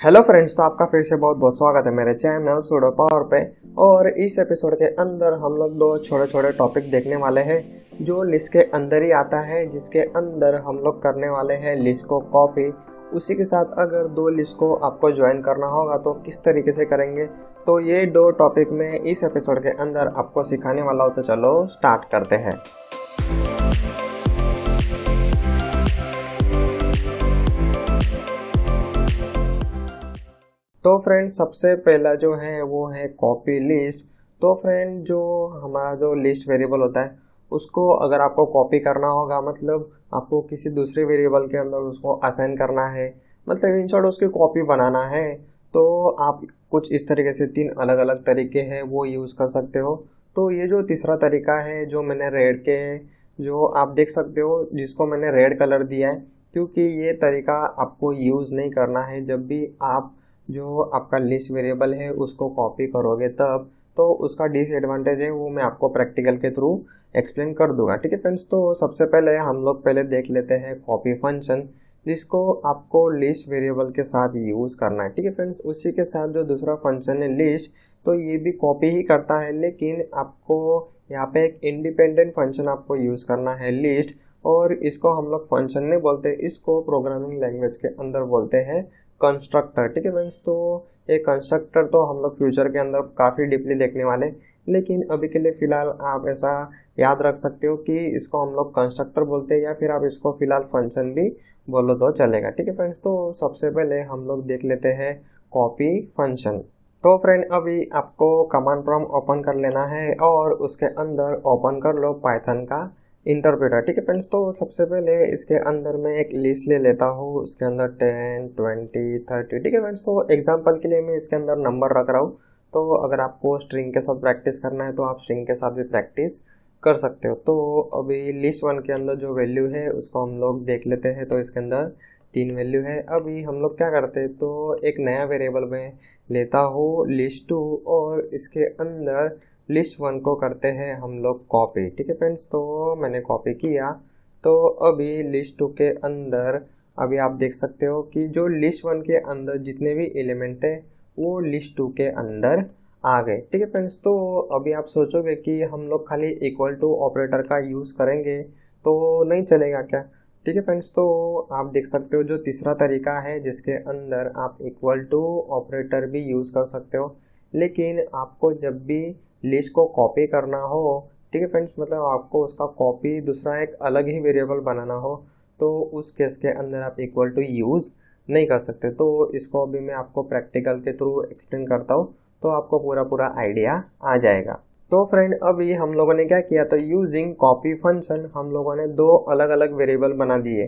Hello friends, तो आपका फिर से बहुत बहुत स्वागत है मेरे चैनल सूडो पावर पे। और इस एपिसोड के अंदर हम लोग दो छोटे छोटे टॉपिक देखने वाले हैं जो लिस्ट के अंदर ही आता है, जिसके अंदर हम लोग करने वाले हैं लिस्ट को कॉपी। उसी के साथ अगर दो लिस्ट को आपको ज्वाइन करना होगा तो किस तरीके से करेंगे, तो ये दो टॉपिक में इस एपिसोड के अंदर आपको सिखाने वाला हूँ। तो चलो स्टार्ट करते हैं। तो फ्रेंड, सबसे पहला जो है वो है कॉपी लिस्ट। तो फ्रेंड, जो हमारा जो लिस्ट वेरिएबल होता है उसको अगर आपको कॉपी करना होगा, मतलब आपको किसी दूसरे वेरिएबल के अंदर उसको असाइन करना है, मतलब इन शॉर्ट उसकी कॉपी बनाना है, तो आप कुछ इस तरीके से तीन अलग अलग तरीके हैं वो यूज़ कर सकते हो। तो ये जो तीसरा तरीका है जो मैंने रेड के जो आप देख सकते हो, जिसको मैंने रेड कलर दिया है, क्योंकि ये तरीका आपको यूज़ नहीं करना है जब भी आप जो आपका लिस्ट वेरिएबल है उसको कॉपी करोगे तब। तो उसका डिसएडवांटेज है वो मैं आपको प्रैक्टिकल के थ्रू एक्सप्लेन कर दूंगा। ठीक है फ्रेंड्स, तो सबसे पहले हम लोग पहले देख लेते हैं कॉपी फंक्शन, जिसको आपको लिस्ट वेरिएबल के साथ यूज़ करना है। ठीक है फ्रेंड्स, उसी के साथ जो दूसरा फंक्शन है लिस्ट, तो ये भी कॉपी ही करता है, लेकिन आपको यहाँ पे एक इंडिपेंडेंट फंक्शन आपको यूज़ करना है लिस्ट। और इसको हम लोग फंक्शन नहीं बोलते, इसको प्रोग्रामिंग लैंग्वेज के अंदर बोलते हैं कंस्ट्रक्टर। ठीक है फ्रेंड्स, तो ये कंस्ट्रक्टर तो हम लोग फ्यूचर के अंदर काफ़ी डीपली देखने वाले, लेकिन अभी के लिए फ़िलहाल आप ऐसा याद रख सकते हो कि इसको हम लोग कंस्ट्रक्टर बोलते हैं, या फिर आप इसको फ़िलहाल फंक्शन भी बोलो तो चलेगा। ठीक है फ्रेंड्स, तो सबसे पहले हम लोग देख लेते हैं कॉपी फंक्शन। तो फ्रेंड, अभी आपको कमांड प्रॉम्प्ट ओपन कर लेना है और उसके अंदर ओपन कर लो पाइथन का इंटरप्रेटर। ठीक है फ्रेंड्स, तो सबसे पहले इसके अंदर मैं एक लिस्ट ले लेता हूँ, उसके अंदर 10, 20, 30। ठीक है फ्रेंड्स, तो एग्जांपल के लिए मैं इसके अंदर नंबर रख रहा हूँ। तो अगर आपको स्ट्रिंग के साथ प्रैक्टिस करना है तो आप स्ट्रिंग के साथ भी प्रैक्टिस कर सकते हो। तो अभी लिस्ट वन के अंदर जो वैल्यू है उसको हम लोग देख लेते हैं। तो इसके अंदर 3 वैल्यू है। अभी हम लोग क्या करते हैं, तो एक नया वेरिएबल में लेता हूँ लिस्ट 2, और इसके अंदर लिस्ट 1 को करते हैं हम लोग कॉपी। ठीक है फ्रेंड्स, तो मैंने कॉपी किया। तो अभी लिस्ट 2 के अंदर अभी आप देख सकते हो कि जो लिस्ट 1 के अंदर जितने भी एलिमेंट है वो लिस्ट 2 के अंदर आ गए। ठीक है फ्रेंड्स, तो अभी आप सोचोगे कि हम लोग खाली इक्वल टू ऑपरेटर का यूज़ करेंगे तो नहीं चलेगा क्या। ठीक है फ्रेंड्स, तो आप देख सकते हो जो तीसरा तरीका है जिसके अंदर आप इक्वल टू ऑपरेटर भी यूज़ कर सकते हो, लेकिन आपको जब भी लिस्ट को कॉपी करना हो, ठीक है फ्रेंड्स, मतलब आपको उसका कॉपी दूसरा एक अलग ही वेरिएबल बनाना हो, तो उस केस के अंदर आप इक्वल टू यूज़ नहीं कर सकते। तो इसको अभी मैं आपको प्रैक्टिकल के थ्रू एक्सप्लेन करता हूँ, तो आपको पूरा आइडिया आ जाएगा। तो फ्रेंड, अभी हम लोगों ने क्या किया, तो यूजिंग कॉपी फंक्शन हम लोगों ने दो अलग अलग वेरिएबल बना दिए।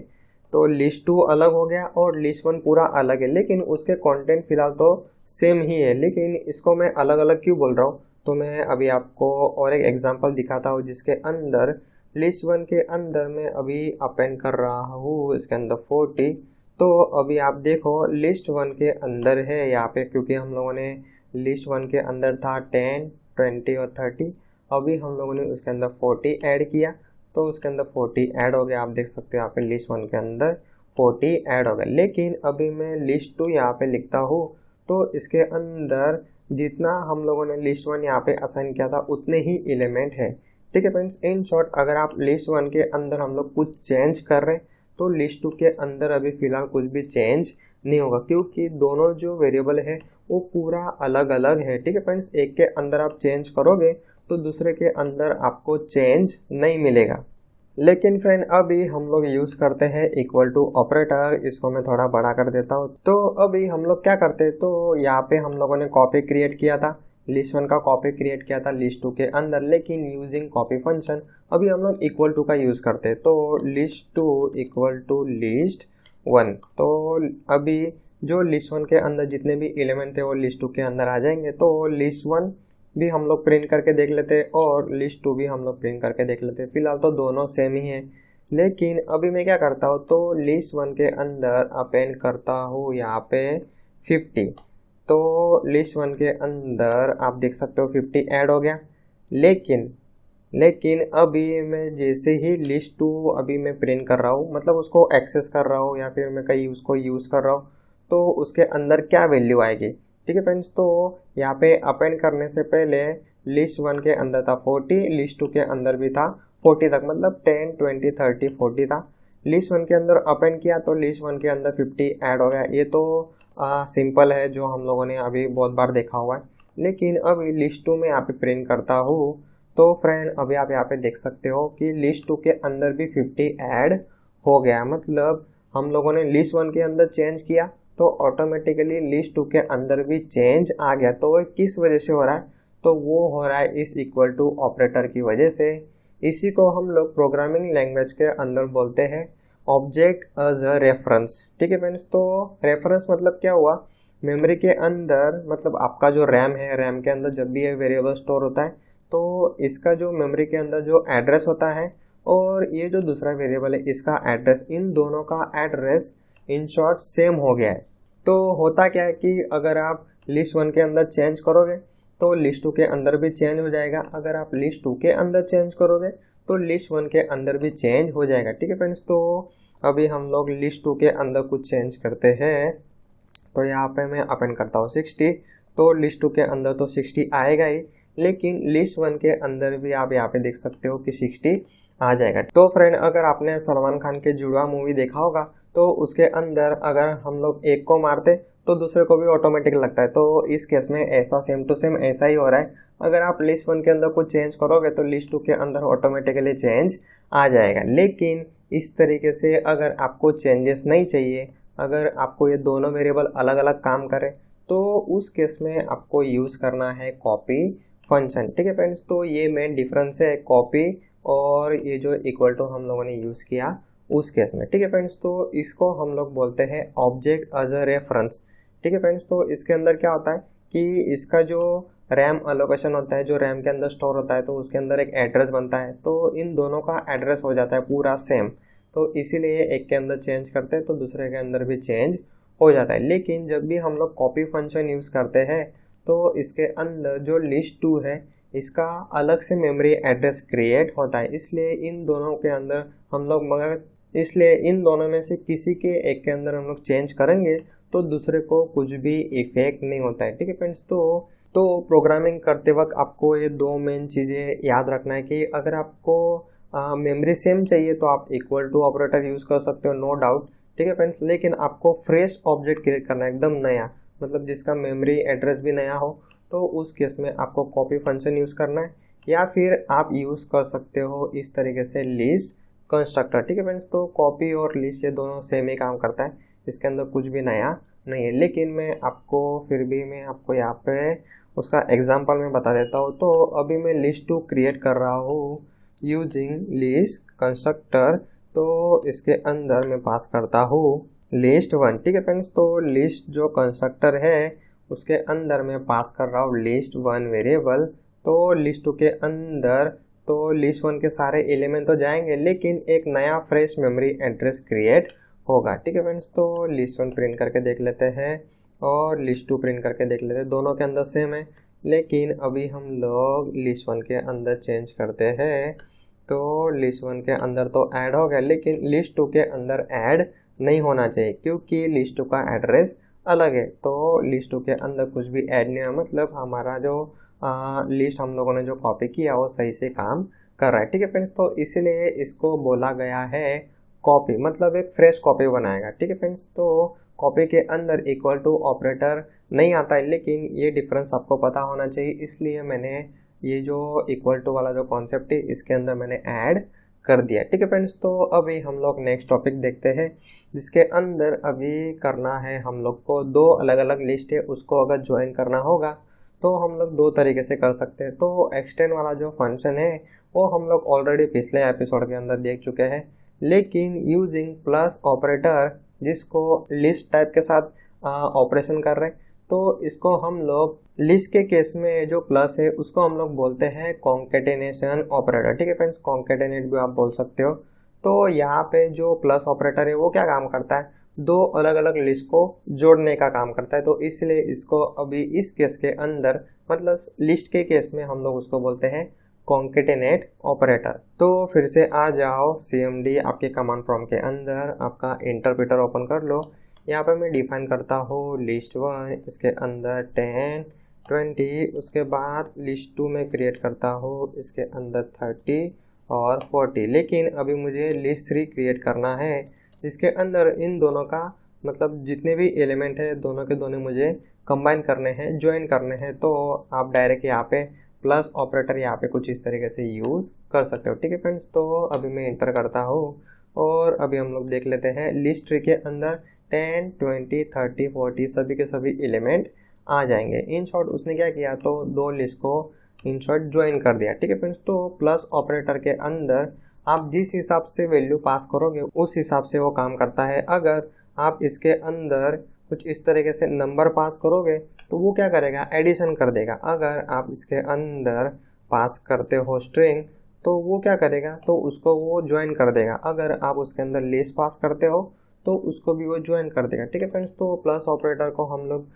तो लिस्ट 2 अलग हो गया और लिस्ट 1 पूरा अलग है, लेकिन उसके कंटेंट फिलहाल तो सेम ही है, लेकिन इसको मैं अलग अलग क्यों बोल रहा हूँ, तो मैं अभी आपको और एक एग्जांपल दिखाता हूँ जिसके अंदर लिस्ट 1 के अंदर मैं अभी अपेंड कर रहा हूँ इसके अंदर 40। तो अभी आप देखो लिस्ट 1 के अंदर है यहाँ पे, क्योंकि हम लोगों ने लिस्ट 1 के अंदर था 10, 20 और 30। अभी हम लोगों ने उसके अंदर 40 ऐड किया, तो उसके अंदर 40 ऐड हो गया। आप देख सकते हो यहाँ पे लिस्ट 1 के अंदर 40 ऐड हो गया। लेकिन अभी मैं लिस्ट 2 यहाँ पे लिखता हूँ, तो इसके अंदर जितना हम लोगों ने लिस्ट 1 यहाँ पे असाइन किया था उतने ही एलिमेंट है। ठीक है फ्रेंड्स, इन शॉर्ट अगर आप लिस्ट 1 के अंदर हम लोग कुछ चेंज कर रहे हैं तो लिस्ट 2 के अंदर अभी फिलहाल कुछ भी चेंज नहीं होगा, क्योंकि दोनों जो वेरिएबल है वो पूरा अलग अलग है। ठीक है फ्रेंड्स, एक के अंदर आप चेंज करोगे तो दूसरे के अंदर आपको चेंज नहीं मिलेगा। लेकिन फ्रेंड, अभी हम लोग यूज़ करते हैं इक्वल टू ऑपरेटर। इसको मैं थोड़ा बड़ा कर देता हूँ। तो अभी हम लोग क्या करते हैं, तो यहाँ पे हम लोगों ने कॉपी क्रिएट किया था, लिस्ट 1 का कॉपी क्रिएट किया था लिस्ट 2 के अंदर, लेकिन यूजिंग कॉपी फंक्शन अभी हम लोग इक्वल टू का यूज़ करते हैं। तो लिस्ट 2 इक्वल टू लिस्ट 1। तो अभी जो लिस्ट 1 के अंदर जितने भी एलिमेंट थे वो लिस्ट 2 के अंदर आ जाएंगे। तो लिस्ट 1 भी हम लोग प्रिंट करके देख लेते हैं और लिस्ट 2 भी हम लोग प्रिंट करके देख लेते हैं। फिलहाल तो दोनों सेम ही है, लेकिन अभी मैं क्या करता हूँ, तो लिस्ट 1 के अंदर अपेंड करता हूँ यहाँ पे 50। तो लिस्ट 1 के अंदर आप देख सकते हो 50 ऐड हो गया। लेकिन अभी मैं जैसे ही लिस्ट 2 अभी मैं प्रिंट कर रहा हूँ, मतलब उसको एक्सेस कर रहा हूँ या फिर मैं कहीं उसको यूज़ कर रहा हूँ, तो उसके अंदर क्या वैल्यू आएगी। ठीक है फ्रेंड्स, तो यहाँ पे अपेंड करने से पहले लिस्ट 1 के अंदर था 40, लिस्ट 2 के अंदर भी था 40 तक, मतलब 10, 20, 30, 40 था। लिस्ट 1 के अंदर अपेंड किया तो लिस्ट 1 के अंदर 50 ऐड हो गया। ये तो सिंपल है, जो हम लोगों ने अभी बहुत बार देखा हुआ है। लेकिन अभी लिस्ट 2 में यहाँ पे प्रिंट करता हूँ तो फ्रेंड अभी आप यहाँ पे देख सकते हो कि लिस्ट 2 के अंदर भी 50 ऐड हो गया। मतलब हम लोगों ने लिस्ट 1 के अंदर चेंज किया तो ऑटोमेटिकली लिस्ट 2 के अंदर भी चेंज आ गया। तो वो किस वजह से हो रहा है, तो वो हो रहा है इस इक्वल टू ऑपरेटर की वजह से। इसी को हम लोग प्रोग्रामिंग लैंग्वेज के अंदर बोलते हैं ऑब्जेक्ट एज अ रेफरेंस। ठीक है फ्रेंड्स, तो रेफरेंस मतलब क्या हुआ, मेमोरी के अंदर, मतलब आपका जो रैम है, रैम के अंदर जब भी ये वेरिएबल स्टोर होता है तो इसका जो मेमोरी के अंदर जो एड्रेस होता है और ये जो दूसरा वेरिएबल है इसका एड्रेस, इन दोनों का एड्रेस इन शॉर्ट सेम हो गया है। तो होता क्या है कि अगर आप लिस्ट 1 के अंदर चेंज करोगे तो लिस्ट 2 के अंदर भी चेंज हो जाएगा। अगर आप लिस्ट 2 के अंदर चेंज करोगे तो लिस्ट 1 के अंदर भी चेंज हो जाएगा। ठीक है फ्रेंड्स, तो अभी हम लोग लिस्ट 2 के अंदर कुछ चेंज करते हैं। तो यहाँ पे मैं अपेंड करता हूँ 60, तो लिस्ट 2 के अंदर तो 60 आएगा ही, लेकिन लिस्ट 1 के अंदर भी आप यहाँ पे देख सकते हो कि 60 आ जाएगा। तो फ्रेंड अगर आपने सलमान खान के जुड़वा मूवी देखा होगा तो उसके अंदर अगर हम लोग एक को मारते तो दूसरे को भी ऑटोमेटिक लगता है। तो इस केस में ऐसा सेम टू सेम ऐसा ही हो रहा है। अगर आप लिस्ट 1 के अंदर कुछ चेंज करोगे तो लिस्ट 2 के अंदर ऑटोमेटिकली चेंज आ जाएगा। लेकिन इस तरीके से अगर आपको चेंजेस नहीं चाहिए, अगर आपको ये दोनों वेरिएबल अलग अलग काम करें तो उस केस में आपको यूज़ करना है कॉपी फंक्शन। ठीक है फ्रेंड्स, तो ये मेन डिफरेंस है कॉपी और ये जो इक्वल टू हम लोगों ने यूज़ किया उस केस में। ठीक है फ्रेंड्स, तो इसको हम लोग बोलते हैं ऑब्जेक्ट एज अ रेफरेंस। ठीक है फ्रेंड्स, तो इसके अंदर क्या होता है कि इसका जो रैम अलोकेशन होता है, जो रैम के अंदर स्टोर होता है, तो उसके अंदर एक एड्रेस बनता है, तो इन दोनों का एड्रेस हो जाता है पूरा सेम। तो इसीलिए एक के अंदर चेंज करते हैं तो दूसरे के अंदर भी चेंज हो जाता है। लेकिन जब भी हम लोग कॉपी फंक्शन यूज़ करते हैं तो इसके अंदर जो लिस्ट 2 है इसका अलग से मेमोरी एड्रेस क्रिएट होता है। इसलिए इन दोनों के अंदर हम लोग इसलिए इन दोनों में से किसी के एक के अंदर हम लोग चेंज करेंगे तो दूसरे को कुछ भी इफेक्ट नहीं होता है। ठीक है फ्रेंड्स, तो प्रोग्रामिंग करते वक्त आपको ये दो मेन चीज़ें याद रखना है कि अगर आपको मेमोरी सेम चाहिए तो आप इक्वल टू ऑपरेटर यूज़ कर सकते हो, नो डाउट। ठीक है फ्रेंड्स, लेकिन आपको फ्रेश ऑब्जेक्ट क्रिएट करना है, एकदम नया, मतलब जिसका मेमोरी एड्रेस भी नया हो, तो उस केस में आपको कॉपी फंक्शन यूज़ करना है, या फिर आप यूज़ कर सकते हो इस तरीके से लिस्ट कंस्ट्रक्टर। ठीक है फ्रेंड्स, तो कॉपी और लिस्ट ये दोनों सेम ही काम करता है, इसके अंदर कुछ भी नया नहीं है। लेकिन मैं आपको यहाँ पे उसका एग्जांपल में बता देता हूँ। तो अभी मैं लिस्ट 2 क्रिएट कर रहा हूँ यूजिंग लिस्ट कंस्ट्रक्टर। तो इसके अंदर मैं पास करता हूँ लिस्ट 1। ठीक है फ्रेंड्स, तो लिस्ट जो कंस्ट्रक्टर है उसके अंदर मैं पास कर रहा हूँ लिस्ट 1 वेरिएबल। तो लिस्ट 2 के अंदर तो लिस्ट 1 के सारे एलिमेंट तो जाएंगे, लेकिन एक नया फ्रेश मेमोरी एड्रेस क्रिएट होगा। ठीक है फ्रेंड्स, तो लिस्ट 1 प्रिंट करके देख लेते हैं और लिस्ट 2 प्रिंट करके देख लेते हैं, दोनों के अंदर सेम है। लेकिन अभी हम लोग लिस्ट 1 के अंदर चेंज करते हैं तो लिस्ट 1 के अंदर तो ऐड हो गया, लेकिन लिस्ट 2 के अंदर ऐड नहीं होना चाहिए क्योंकि लिस्ट 2 का एड्रेस अलग है। तो लिस्ट 2 के अंदर कुछ भी ऐड नहीं है, मतलब हमारा जो लिस्ट हम लोगों ने जो कॉपी किया वो सही से काम कर रहा है। ठीक है फ्रेंड्स, तो इसीलिए इसको बोला गया है कॉपी, मतलब एक फ्रेश कॉपी बनाएगा। ठीक है फ्रेंड्स, तो कॉपी के अंदर इक्वल टू ऑपरेटर नहीं आता है, लेकिन ये डिफरेंस आपको पता होना चाहिए, इसलिए मैंने ये जो इक्वल टू वाला जो कॉन्सेप्ट है इसके अंदर मैंने ऐड कर दिया। ठीक है फ्रेंड्स, तो अभी हम लोग नेक्स्ट टॉपिक देखते हैं जिसके अंदर अभी करना है हम लोग को दो अलग अलग लिस्ट है, उसको अगर ज्वाइन करना होगा तो हम लोग दो तरीके से कर सकते हैं। तो एक्सटेंड वाला जो फंक्शन है वो हम लोग ऑलरेडी पिछले एपिसोड के अंदर देख चुके हैं, लेकिन यूजिंग प्लस ऑपरेटर जिसको लिस्ट टाइप के साथ ऑपरेशन कर रहे हैं, तो इसको हम लोग लिस्ट के केस में जो प्लस है उसको हम लोग बोलते हैं कॉन्केटेनेशन ऑपरेटर। ठीक है फ्रेंड्स, कॉन्केटेनेट भी आप बोल सकते हो। तो यहाँ पे जो प्लस ऑपरेटर है वो क्या काम करता है, दो अलग अलग लिस्ट को जोड़ने का काम करता है। तो इसलिए इसको अभी इस केस के अंदर, मतलब लिस्ट के केस में हम लोग उसको बोलते हैं कॉन्केटेनेट ऑपरेटर। तो फिर से आ जाओ CMD आपके कमांड प्रॉम्प्ट के अंदर, आपका इंटरप्रेटर ओपन कर लो। यहाँ पे मैं डिफाइन करता हूँ लिस्ट 1, इसके अंदर 10, 20, उसके बाद लिस्ट 2 में क्रिएट करता हूँ, इसके अंदर 30 और 40। लेकिन अभी मुझे लिस्ट 3 क्रिएट करना है, जिसके अंदर इन दोनों का मतलब जितने भी एलिमेंट है दोनों के दोनों मुझे कंबाइन करने हैं, ज्वाइन करने हैं। तो आप डायरेक्ट यहाँ पे प्लस ऑपरेटर यहाँ पे कुछ इस तरीके से यूज़ कर सकते हो। ठीक है फ्रेंड्स, तो अभी मैं इंटर करता हूँ और अभी हम लोग देख लेते हैं लिस्ट ट्री के अंदर 10, 20, 30, 40 सभी के सभी एलिमेंट आ जाएंगे। इन शॉर्ट उसने क्या किया, तो दो लिस्ट को इन शॉर्ट ज्वाइन कर दिया। ठीक है फ्रेंड्स, तो प्लस ऑपरेटर के अंदर आप जिस हिसाब से वैल्यू पास करोगे उस हिसाब से वो काम करता है। अगर आप इसके अंदर कुछ इस तरीके से नंबर पास करोगे तो वो क्या करेगा, एडिशन कर देगा। अगर आप इसके अंदर पास करते हो स्ट्रिंग तो वो क्या करेगा, तो उसको वो ज्वाइन कर देगा। अगर आप उसके अंदर लिस्ट पास करते हो तो उसको भी वो ज्वाइन कर देगा। ठीक है फ्रेंड्स, तो प्लस ऑपरेटर को हम लोग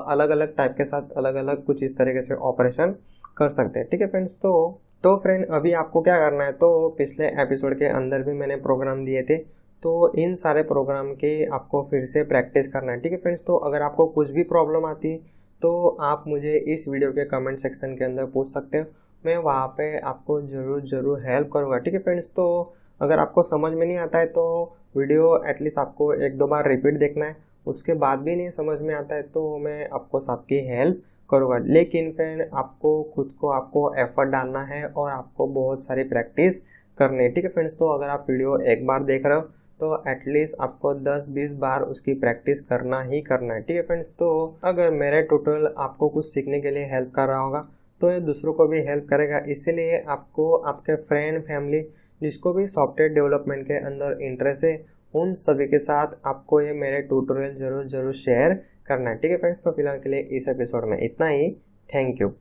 अलग अलग टाइप के साथ अलग अलग कुछ इस तरीके से ऑपरेशन कर सकते हैं। ठीक है फ्रेंड्स, तो फ्रेंड अभी आपको क्या करना है, तो पिछले एपिसोड के अंदर भी मैंने प्रोग्राम दिए थे, तो इन सारे प्रोग्राम के आपको फिर से प्रैक्टिस करना है। ठीक है फ्रेंड्स, तो अगर आपको कुछ भी प्रॉब्लम आती तो आप मुझे इस वीडियो के कमेंट सेक्शन के अंदर पूछ सकते हो, मैं वहाँ पे आपको ज़रूर हेल्प करूँगा। ठीक है फ्रेंड्स, तो अगर आपको समझ में नहीं आता है तो वीडियो एटलीस्ट आपको 1-2 बार रिपीट देखना है। उसके बाद भी नहीं समझ में आता है तो मैं आपको सबकी हेल्प करूँगा। लेकिन फ्रेंड आपको खुद को आपको एफर्ट डालना है और आपको बहुत सारी प्रैक्टिस करनी है। ठीक है फ्रेंड्स, तो अगर आप वीडियो एक बार देख रहे हो तो एटलीस्ट आपको 10-20 बार उसकी प्रैक्टिस करना ही करना है। ठीक है फ्रेंड्स, तो अगर मेरे ट्यूटोरियल आपको कुछ सीखने के लिए हेल्प कर रहा होगा तो ये दूसरों को भी हेल्प करेगा। इसलिए आपको आपके फ्रेंड फैमिली जिसको भी सॉफ्टवेयर डेवलपमेंट के अंदर इंटरेस्ट है उन सभी के साथ आपको ये मेरे ट्यूटोरियल ज़रूर शेयर करना है। ठीक है फ्रेंड्स, तो फिलहाल के लिए इस एपिसोड में इतना ही। Thank you.